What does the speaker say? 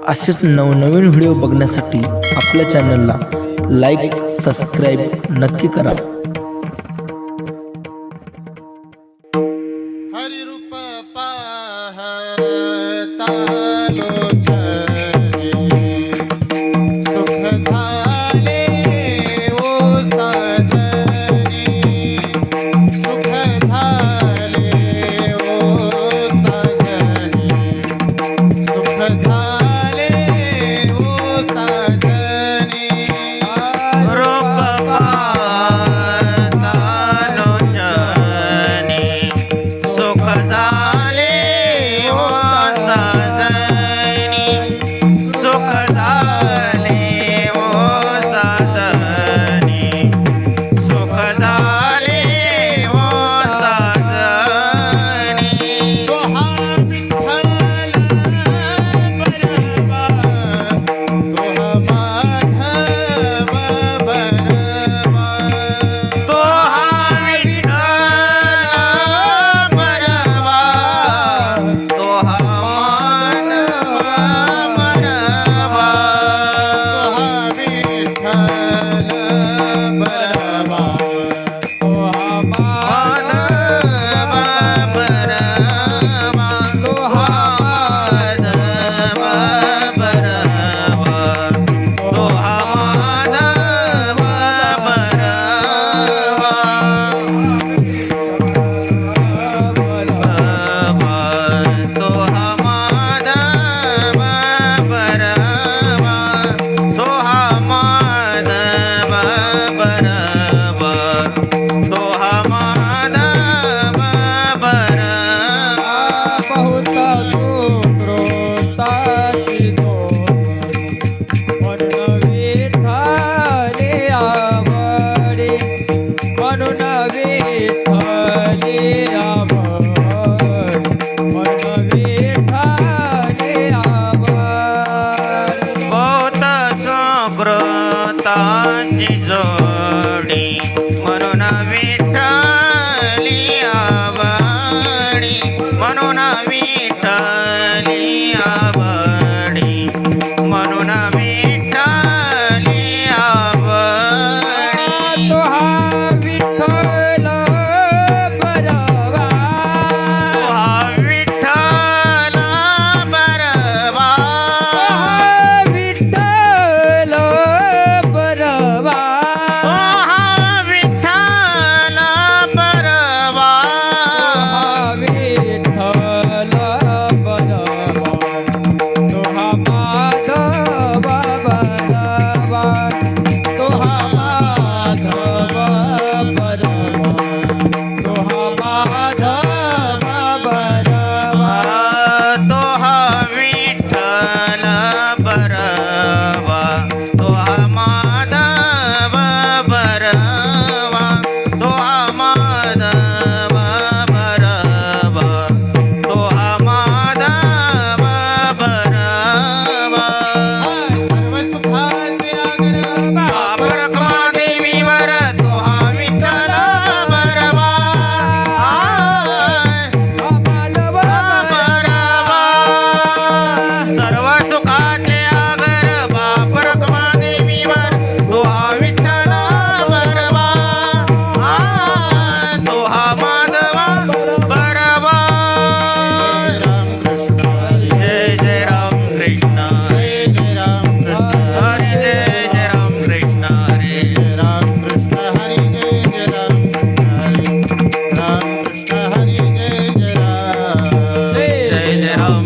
असेच नवनवीन व्हिडिओ बघण्यासाठी आपल्या चॅनलला लाईक सबस्क्राईब नक्की करा। हरि रूप पाहता लोचने सुख झाले ओ साजनी सुख झाले ओ साजनी सुख झाले ओ साजनी रूप पाहता लोचने सुख झाले ओ साजनी सुख झाले ओ साजनी सुख झाले ओ साजनी तोहा विठ्ठल बरवा तोहा माधव बरवा तो हा विठ्ठल बरवा तो हा माधव बरवा तोहा विठ्ठल बरवा माधव बरवा तो हा माधव बरवा तो हा माधव बरवा तो हा माधव बरवा तो हा माधव बरवा तो हा माधव बरवा बहुत सुकृताची म्हणून विठ्ठले आवडे म्हणून विठ्ठले आवड म्हणून विठ्ठले आवड बहुत सुकृताची जोडी म्हणून विठ्ठली आवडी म्हणून विठ्ठली आवडी म्हणून विठ्ठली आवडी तो हा विठ्ठल बरवा हा विठ्ठल बरवा विठ्ठल बरवा हा विठ्ठल बरवा विठ्ठल बरवा तो हा माधव बरवा तो हा माधव बरवा तो हा माधव बरवा तो हा विठ्ठल बरवा तो हा माधव बरवा तो हा माधव बरवा तो हा माधव बरवा सर्व सुखाचे आग्रह बाबरकमा देवीवर तो हा विठ्ठल बरवा माधव बरवा सर्व सुखाचे आगर बापरकमा देवीवर तो हा विठ्ठल बरवा तो हा माधव बरवा राम कृष्ण हरी जय जय राम कृष्ण जय जय राम कृष्ण हरी जय जय राम कृष्ण हरी जय राम कृष्ण हरी जय जय राम कृष्ण हरी राम कृष्ण हरी जय जय राम जय जय राम